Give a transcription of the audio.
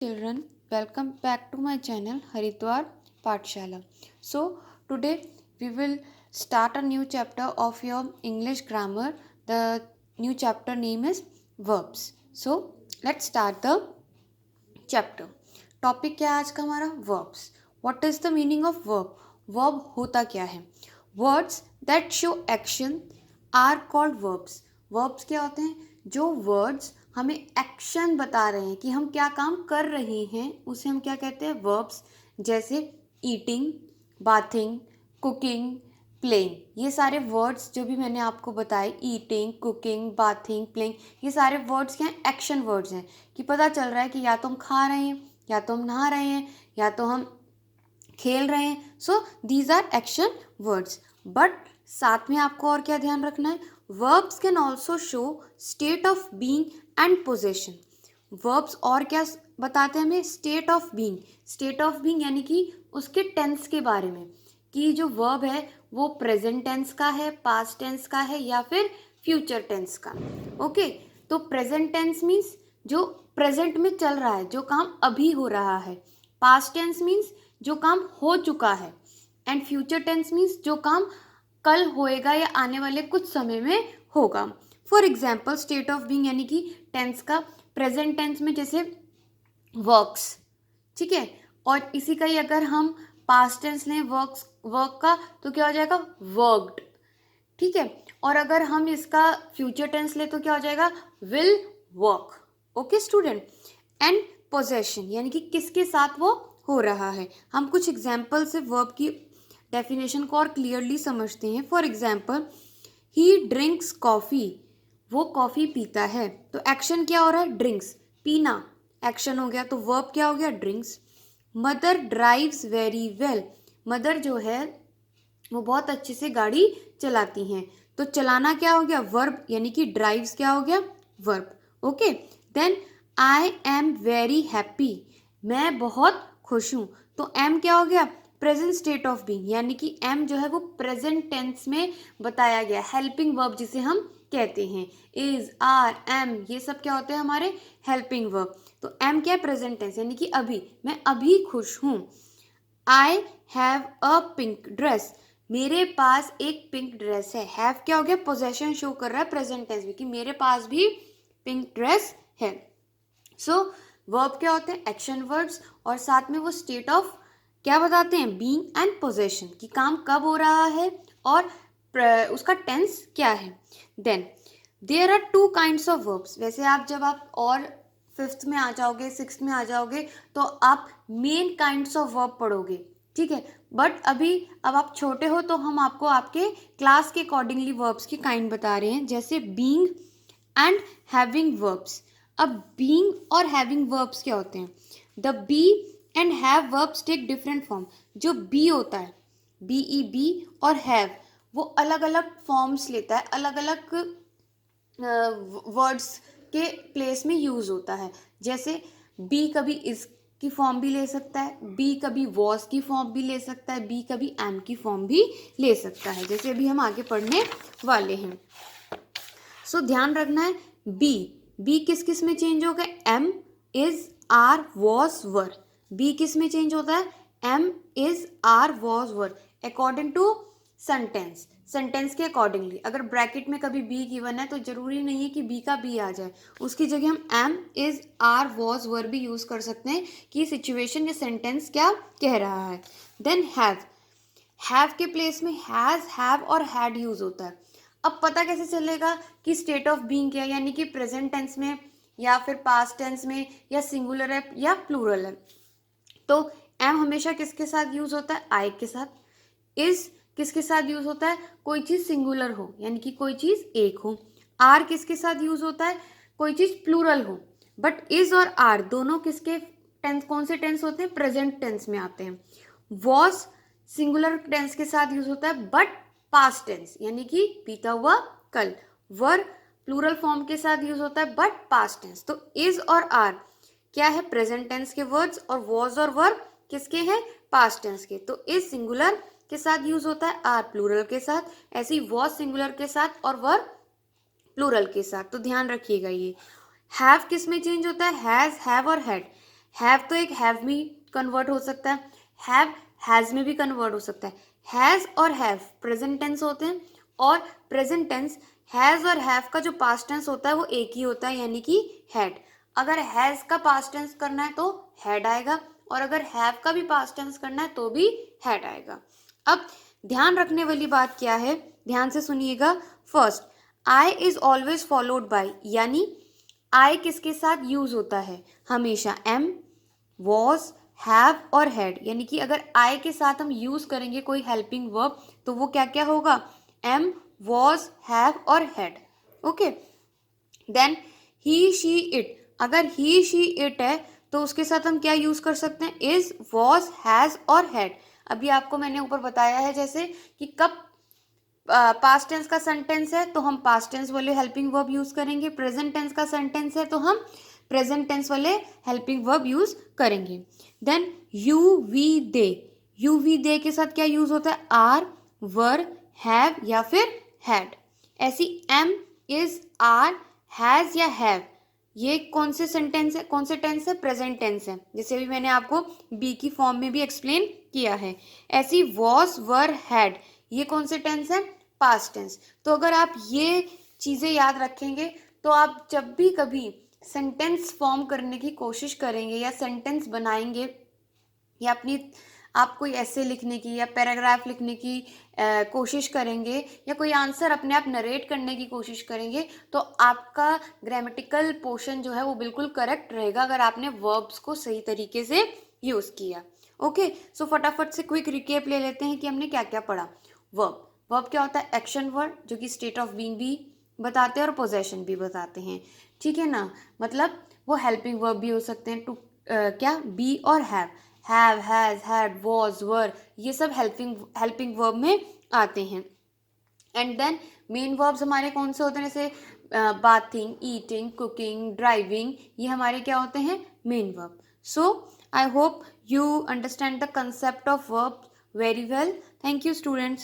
Children, welcome back to my channel Haridwar Pathshala. So, today we will start a new chapter of your English grammar. The new chapter name is verbs. So, let's start the chapter. Topic क्या है आज का हमारा? Verbs. What is the meaning of verb? Verb होता क्या है? Words that show action are called verbs. Verbs क्या होते हैं? जो वर्ड्स हमें एक्शन बता रहे हैं कि हम क्या काम कर रहे हैं, उसे हम क्या कहते हैं? वर्ब्स. जैसे ईटिंग, बाथिंग, कुकिंग, प्लेइंग. ये सारे वर्ड्स जो भी मैंने आपको बताए, ईटिंग, कुकिंग, बाथिंग, प्लेइंग, ये सारे वर्ड्स क्या हैं? एक्शन वर्ड्स हैं. कि पता चल रहा है कि या तो हम खा रहे हैं, या तो हम नहा रहे हैं, या तो हम खेल रहे हैं. So these are action words. But साथ में आपको और क्या ध्यान रखना है? Verbs can also show state of being and possession. Verbs और क्या बताते हैं हमें? State of being. State of being यानी कि उसके टेंस के बारे में, कि जो वर्ब है वो प्रेजेंट टेंस का है, पास्ट टेंस का है, या फिर फ्यूचर टेंस का. ओके. तो प्रेजेंट टेंस मीन्स जो प्रेजेंट में चल रहा है, जो काम अभी हो रहा है. पास्ट टेंस मीन्स जो काम हो चुका है. एंड फ्यूचर टेंस मीन्स जो काम कल होएगा या आने वाले कुछ समय में होगा. For example, state of being यानी कि टेंस का प्रेजेंट टेंस में जैसे वर्क्स. ठीक है. और इसी का ही अगर हम पास्ट टेंस लें वर्क का, तो क्या हो जाएगा? वर्कड. ठीक है. और अगर हम इसका फ्यूचर टेंस ले तो क्या हो जाएगा? Will work. Okay student. And possession यानी कि किसके साथ वो हो रहा है. हम कुछ एग्जाम्पल से वर्ब की डेफिनेशन को और क्लियरली समझते हैं. For example, he drinks coffee. वो कॉफ़ी पीता है. तो एक्शन क्या हो रहा है? ड्रिंक्स, पीना एक्शन हो गया. तो वर्ब क्या हो गया? Drinks. Mother drives very well. Mother जो है वो बहुत अच्छे से गाड़ी चलाती हैं. तो चलाना क्या हो गया? वर्ब. यानी कि ड्राइव्स क्या हो गया? Verb. Okay. Then I am very happy. मैं बहुत खुश हूँ. तो एम क्या हो गया? Present state of being. यानी कि एम जो है वो प्रेजेंट टेंस में बताया गया. हेल्पिंग वर्ब जिसे हम कहते हैं. इज, आर, एम, ये सब क्या होते हैं? हमारे हेल्पिंग वर्ब. तो एम क्या है? प्रेजेंट टेंस यानी कि अभी. मैं अभी खुश हूँ. I have a pink dress. मेरे पास एक पिंक ड्रेस है. हैव क्या हो गया? पोजेशन शो कर रहा है प्रेजेंट टेंस में कि मेरे पास भी पिंक ड्रेस है. सो वर्ब क्या होते हैं? Action words. और साथ में वो स्टेट ऑफ क्या बताते हैं? बीइंग एंड पोजेशन, कि काम कब हो रहा है और उसका टेंस क्या है. Then there are two kinds of verbs. वैसे आप जब आप और फिफ्थ में आ जाओगे, सिक्स्थ में आ जाओगे, तो आप मेन काइंड्स ऑफ वर्ब पढ़ोगे. ठीक है. बट अभी अब आप छोटे हो तो हम आपको आपके क्लास के अकॉर्डिंगली वर्ब्स की काइंड बता रहे हैं. जैसे बीइंग एंड हैविंग वर्ब्स. अब बीइंग और हैविंग वर्ब्स क्या होते हैं? The be and have verbs take different form. जो बी होता है, बी ई बी, और हैव, वो अलग अलग फॉर्म्स लेता है. अलग अलग वर्ड्स के प्लेस में यूज होता है. जैसे बी कभी इज की फॉर्म भी ले सकता है, बी कभी वॉज की फॉर्म भी ले सकता है, बी कभी एम की फॉर्म भी ले सकता है. जैसे अभी हम आगे पढ़ने वाले हैं. सो ध्यान रखना है. बी, बी किस किस में चेंज होगा? Am, is, are, was, were. Be किस में चेंज होता है? Am, is, are, was, were, according to sentence. Sentence के अकॉर्डिंगली. अगर ब्रैकेट में कभी बी गिवन है तो जरूरी नहीं है कि बी का बी आ जाए. उसकी जगह हम एम, इज, आर, वॉज, वर भी यूज कर सकते हैं कि सिचुएशन या सेंटेंस क्या कह रहा है. Then have. हैव के प्लेस में हैज, हैव और हैड यूज होता है. अब पता कैसे चलेगा कि स्टेट ऑफ बीइंग क्या है? यानी कि प्रेजेंट टेंस में या फिर पास्ट टेंस में, या सिंगुलर है या प्लूरल है. तो एम हमेशा किसके साथ यूज होता है? आई के साथ. इज किसके साथ यूज होता है? कोई चीज सिंगुलर हो, यानी कि कोई चीज एक हो. आर किसके साथ यूज होता है? कोई चीज प्लूरल हो. बट इज और आर दोनों किसके टेंस, कौन से टेंस होते हैं? प्रेजेंट टेंस में आते हैं. वॉज सिंगुलर टेंस के साथ यूज होता है बट पास्ट टेंस, यानी कि बीता हुआ कल. वर प्लूरल फॉर्म के साथ यूज होता है बट पास्ट टेंस. तो इज और आर क्या है? प्रेजेंट टेंस के वर्ड्स. और वॉज और वर किसके हैं? पास्ट टेंस के. तो इज सिंगुलर के साथ यूज होता है, आर प्लूरल के साथ. ऐसे ही वॉज सिंगुलर के साथ और वर प्लूरल के साथ. तो ध्यान रखिएगा. ये हैव किस में चेंज होता है? हैज, हैव और हैड. हैव तो एक हैव में कन्वर्ट हो सकता है, हैव हैज़ में भी कन्वर्ट हो सकता है। हैज़ और हैव प्रेजेंट टेंस होते हैं, और प्रेजेंट टेंस हैज़ और हैव का जो पास्ट टेंस होता है वो एक ही होता है, यानी कि हैड। अगर हैज़ का पास्ट टेंस करना है तो हैड आएगा, और अगर हैव का भी पास्ट टेंस करना है तो भी हैड आएगा। अब ध्यान रखने वाली बात क्या है, ध्यान से सुनिएगा। First, I is always followed by, यानी आई किसके साथ यूज होता है हमेशा, एम, वॉज, हैव और हैड, यानी कि अगर आई के साथ हम यूज करेंगे कोई हेल्पिंग वर्ब तो वो क्या क्या होगा, एम, वॉज, हैव और had. Okay, then he, she, it, अगर ही, शी, इट है तो उसके साथ हम क्या यूज कर सकते हैं, इज, वॉज, हैज और हैड। अभी आपको मैंने ऊपर बताया है जैसे कि कब पास्ट टेंस का सेंटेंस है तो हम पास्ट टेंस वाले हेल्पिंग वर्ब यूज करेंगे, प्रेजेंट टेंस का सेंटेंस है तो हम प्रेजेंट टेंस वाले हेल्पिंग वर्ब यूज करेंगे। Then you, we, they, you, we, they के साथ क्या यूज होता है, आर, वर, हैव या फिर हैड। ऐसी एम, इज, आर, हैज या हैव, ये कौन से सेंटेंस है, कौन से टेंस है, प्रेजेंट टेंस है, जैसे अभी मैंने आपको बी की फॉर्म में भी एक्सप्लेन किया है। ऐसी वॉज, वर, हैड, ये कौन से टेंस है, पास्ट टेंस। तो अगर आप ये चीज़ें याद रखेंगे तो आप जब भी कभी सेंटेंस फॉर्म करने की कोशिश करेंगे या सेंटेंस बनाएंगे या अपनी आप कोई ऐसे लिखने की या पैराग्राफ लिखने की कोशिश करेंगे या कोई आंसर अपने आप नरेट करने की कोशिश करेंगे तो आपका ग्रामेटिकल पोर्शन जो है वो बिल्कुल करेक्ट रहेगा अगर आपने वर्ब्स को सही तरीके से यूज़ किया। ओके, सो फटाफट से क्विक रिकेप ले लेते हैं कि हमने क्या क्या पढ़ा। वर्ब, वर्ब क्या होता है, एक्शन वर्ड जो कि स्टेट ऑफ बीइंग भी बताते हैं और पोजेशन भी बताते हैं, ठीक है ना। मतलब वो हेल्पिंग वर्ब भी हो सकते हैं, टू क्या, बी और हैव, हैज, हैड, वॉज, वर, ये सब हेल्पिंग वर्ब में आते हैं। एंड देन मेन वर्ब्स हमारे कौन से होते हैं, जैसे बाथिंग, ईटिंग, कुकिंग, ड्राइविंग, ये हमारे क्या होते हैं, main verb. So I hope you understand the concept of verbs very well. Thank you, students.